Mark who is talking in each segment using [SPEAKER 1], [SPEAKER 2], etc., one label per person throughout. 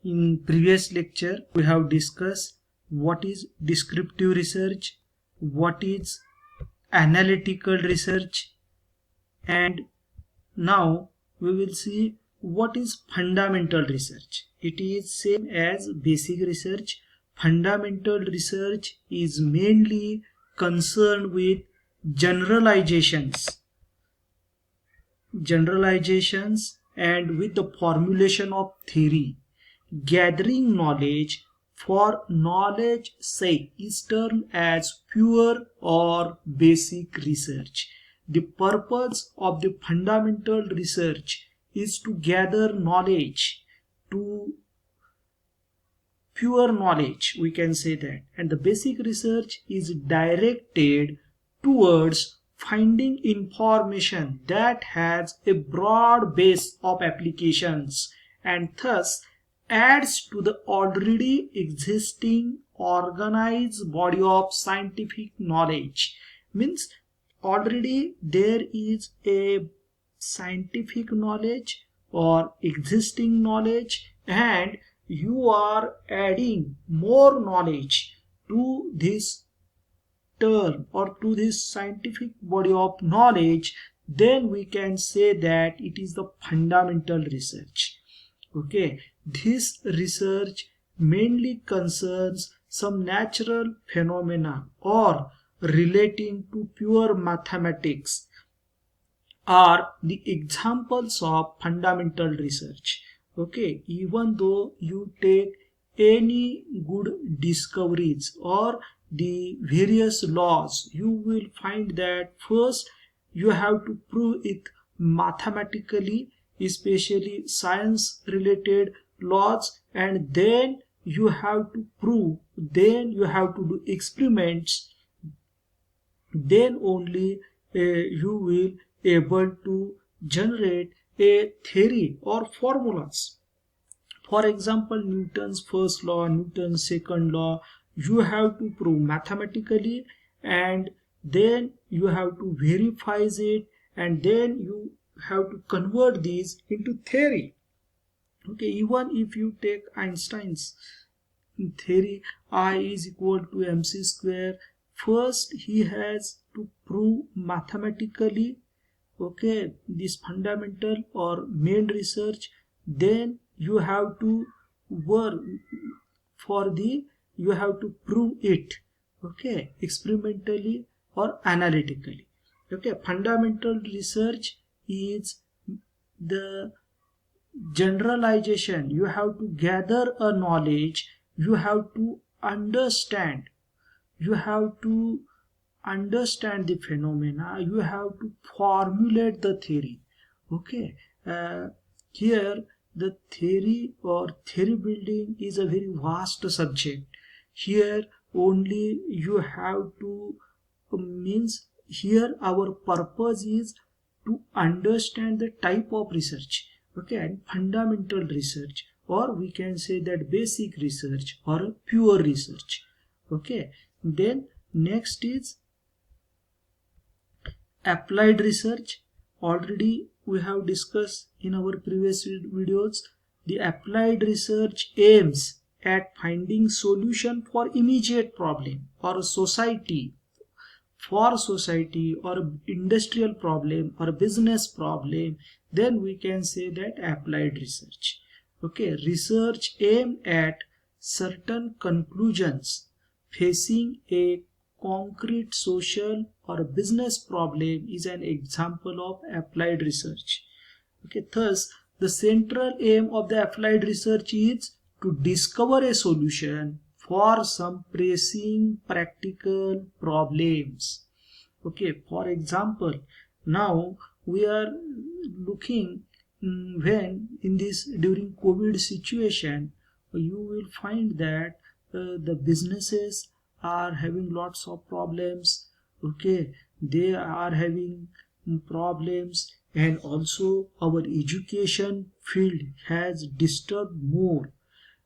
[SPEAKER 1] In previous lecture, we have discussed what is descriptive research, what is analytical research, and now we will see what is fundamental research. It is same as basic research. Fundamental research is mainly concerned with generalizations and with the formulation of theory. Gathering knowledge for knowledge sake is termed as pure or basic research. The purpose of the fundamental research is to gather knowledge, to pure knowledge, we can say that, and the basic research is directed towards finding information that has a broad base of applications and thus adds to the already existing organized body of scientific knowledge. Means already there is a scientific knowledge or existing knowledge, and you are adding more knowledge to this term or to this scientific body of knowledge, then we can say that it is the fundamental research. Okay, this research mainly concerns some natural phenomena or relating to pure mathematics are the examples of fundamental research. Okay, even though you take any good discoveries or the various laws, you will find that first you have to prove it mathematically, especially science related laws, and then you have to prove, then you have to do experiments, then only you will able to generate a theory or formulas. For example, Newton's first law, Newton's second law, you have to prove mathematically, and then you have to verify it, and then you have to convert these into theory. Okay, even if you take Einstein's theory, I is equal to mc square, first he has to prove mathematically, okay, this fundamental or main research, then you have to work for the, you have to prove it, okay, experimentally or analytically. Okay, fundamental research is the generalization. You have to gather a knowledge, you have to understand, you have to understand the phenomena, you have to formulate the theory. Okay, here the theory or theory building is a very vast subject. Here only you have to means here our purpose is to understand the type of research. Okay, and fundamental research, or we can say that basic research or pure research. Okay, then next is applied research. Already we have discussed in our previous videos. The applied research aims at finding solution for immediate problem or society, for society or industrial problem or business problem, then we can say that applied research. Okay, research aimed at certain conclusions facing a concrete social or business problem is an example of applied research. Okay, thus the central aim of the applied research is to discover a solution for some pressing practical problems. Okay, for example, now we are looking when in this during COVID situation, you will find that the businesses are having lots of problems. Okay, they are having problems, and also our education field has disturbed more.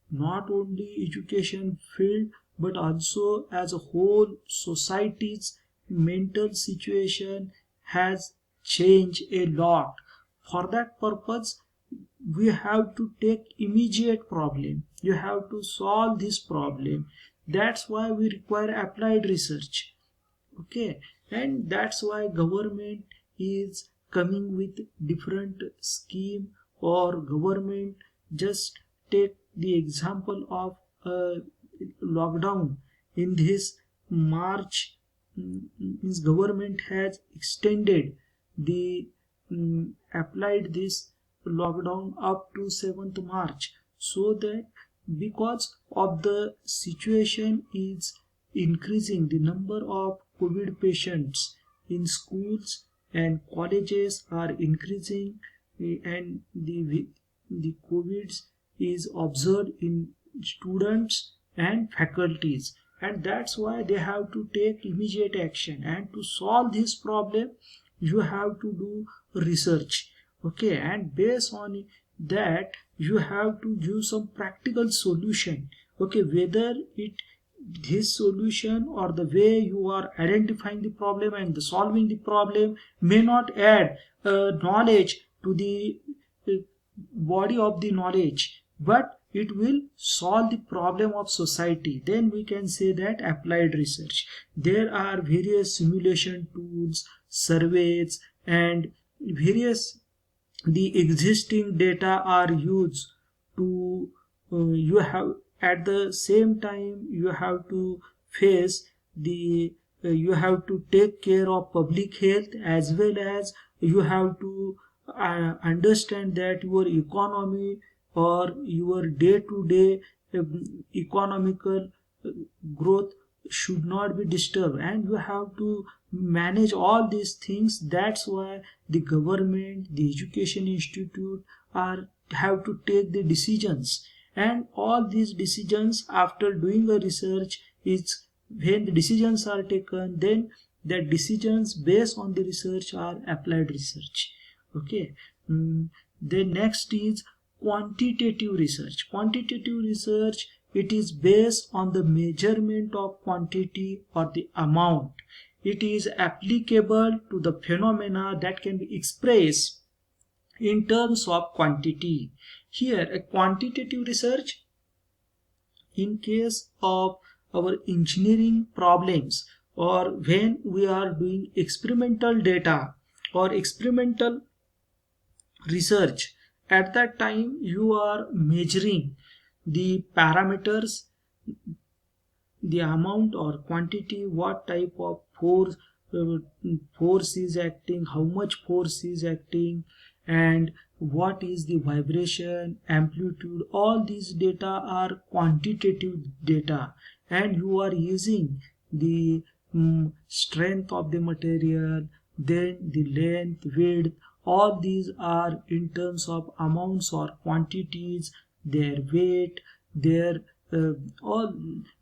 [SPEAKER 1] Not only education field, but also as a whole society's mental situation has changed a lot. For that purpose, we have to take immediate problem. You have to solve this problem. That's why we require applied research. Okay, and that's why government is coming with different scheme, or government, just take the example of a lockdown in this March. Means government has extended the applied this lockdown up to 7th March, so that because of the situation is increasing, the number of COVID patients in schools and colleges are increasing, and the COVID is observed in students and faculties, and that's why they have to take immediate action. And to solve this problem, you have to do research. Okay, and based on that, you have to give some practical solution. Okay, whether it this solution or the way you are identifying the problem and the solving the problem may not add knowledge to the uh, body of the knowledge, but it will solve the problem of society. Then we can say that applied research. There are various simulation tools, surveys, and various the existing data are used to you have at the same time you have to face the you have to take care of public health, as well as you have to understand that your economy or your day to day economical uh, growth should not be disturbed, and you have to manage all these things. That's why the government, the education institute are have to take the decisions, and all these decisions after doing a research is when the decisions are taken, then the decisions based on the research are applied research. Okay. The next is quantitative research. Quantitative research, it is based on the measurement of quantity or the amount. It is applicable to the phenomena that can be expressed in terms of quantity. Here, a quantitative research, in case of our engineering problems, or when we are doing experimental data or experimental research, at that time you are measuring the parameters, the amount or quantity, what type of uh, force is acting, how much force is acting, and what is the vibration, amplitude. All these data are quantitative data, and you are using the strength of the material, then the length, width. All these are in terms of amounts or quantities, their weight, their all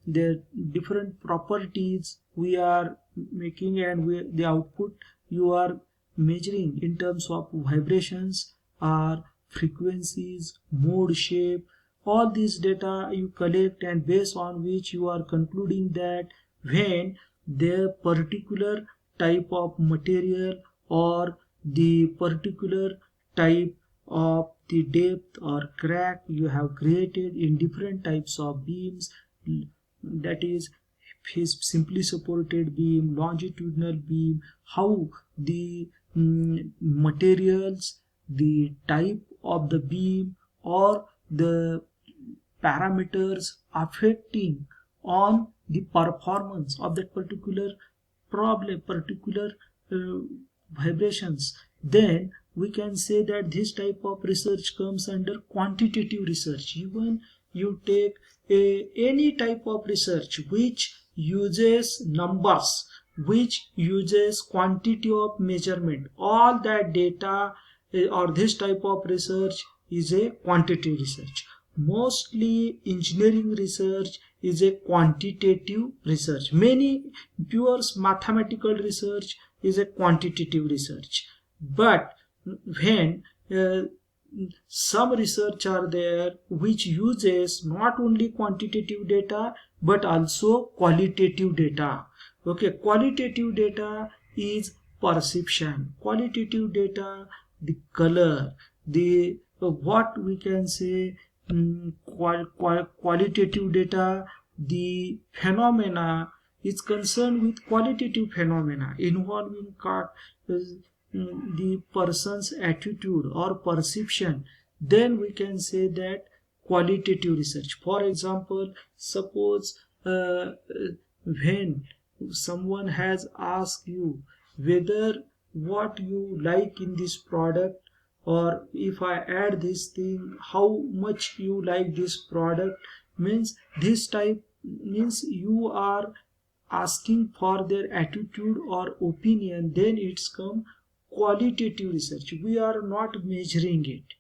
[SPEAKER 1] their different properties we are making, and the output you are measuring in terms of vibrations or frequencies, mode, shape. All these data you collect, and based on which you are concluding that when the particular type of material or the particular type of the depth or crack you have created in different types of beams, that is his simply supported beam, longitudinal beam, how the materials, the type of the beam, or the parameters affecting on the performance of that particular problem, particular uh, vibrations. Then we can say that this type of research comes under quantitative research. Even you take any type of research which uses numbers, which uses quantity of measurement, all that data or this type of research is a quantitative research. Mostly engineering research is a quantitative research. Many pure mathematical research is a quantitative research. But when some research are there which uses not only quantitative data but also qualitative data. Okay, qualitative data is perception. Qualitative data, the color, the what we can say, qualitative data, the phenomena is concerned with qualitative phenomena involving the person's attitude or perception, then we can say that qualitative research. For example, suppose when someone has asked you whether what you like in this product, or if I add this thing, how much you like this product, means this type, means you are asking for their attitude or opinion, then it's come qualitative research. We are not measuring it,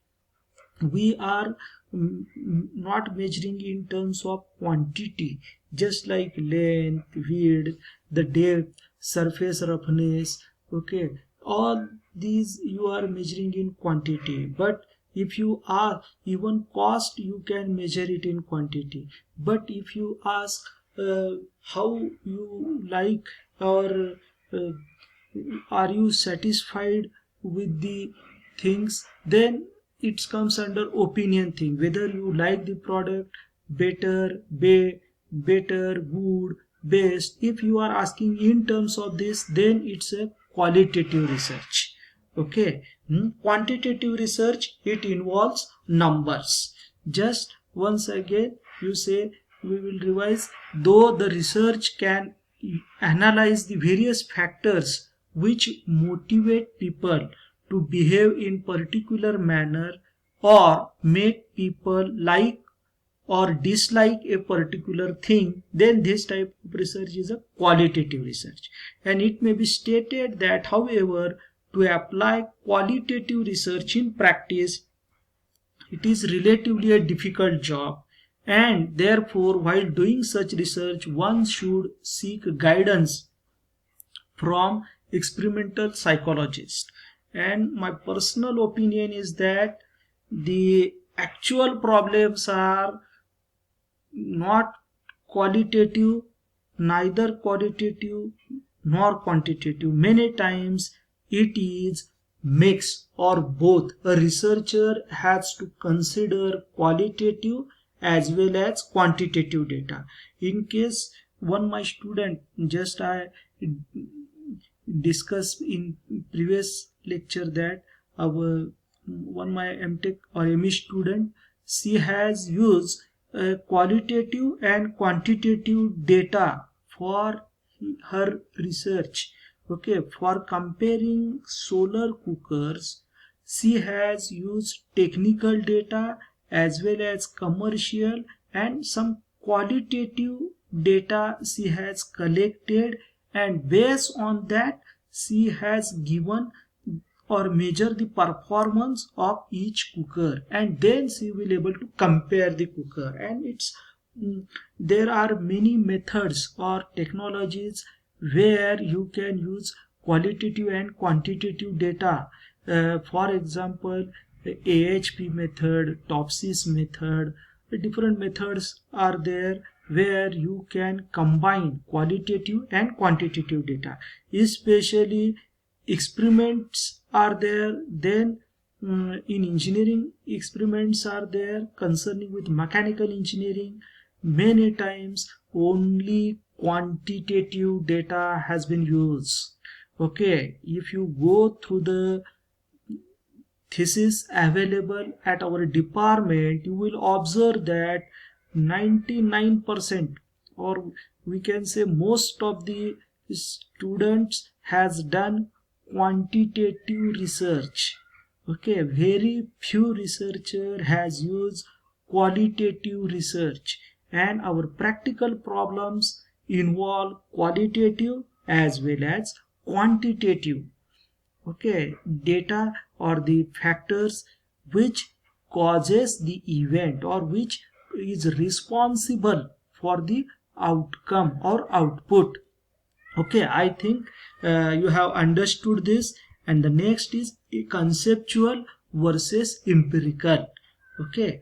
[SPEAKER 1] we are not measuring in terms of quantity, just like length, width, the depth, surface roughness, okay, all these you are measuring in quantity. But if you are even cost, you can measure it in quantity. But if you ask how you like, or uh, are you satisfied with the things, then it comes under opinion thing, whether you like the product better, better, good, best. If you are asking in terms of this, then it's a qualitative research. Okay. Quantitative research, it involves numbers. Just once again you say, we will revise, though the research can analyze the various factors which motivate people to behave in particular manner, or make people like or dislike a particular thing, then this type of research is a qualitative research. And it may be stated that, however, to apply qualitative research in practice, it is relatively a difficult job, and therefore while doing such research one should seek guidance from experimental psychologists. And my personal opinion is that the actual problems are not qualitative, neither qualitative nor quantitative. Many times it is mix or both. A researcher has to consider qualitative as well as quantitative data. In case one my student, just I discussed in previous lecture that our one my MTech or ME student, she has used qualitative and quantitative data for her research. Okay, for comparing solar cookers, she has used technical data as well as commercial and some qualitative data she has collected, and based on that she has given or measure the performance of each cooker, and then she will able to compare the cooker. And there are many methods or technologies where you can use qualitative and quantitative data. For example, the AHP method, Topsys method, different methods are there where you can combine qualitative and quantitative data. Especially experiments are there, then in engineering experiments are there concerning with mechanical engineering. Many times only quantitative data has been used. Okay, if you go through the thesis available at our department, you will observe that 99%, or we can say most of the students has done quantitative research. Okay, very few researcher has used qualitative research, and our practical problems involve qualitative as well as quantitative. Okay, data or the factors which causes the event or which is responsible for the outcome or output. Okay, I think you have understood this. And the next is conceptual versus empirical. Okay,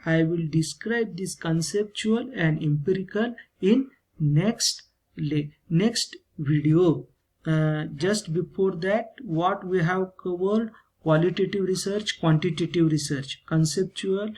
[SPEAKER 1] I will describe this conceptual and empirical in next video. Just before that, what we have covered, qualitative research, quantitative research, conceptual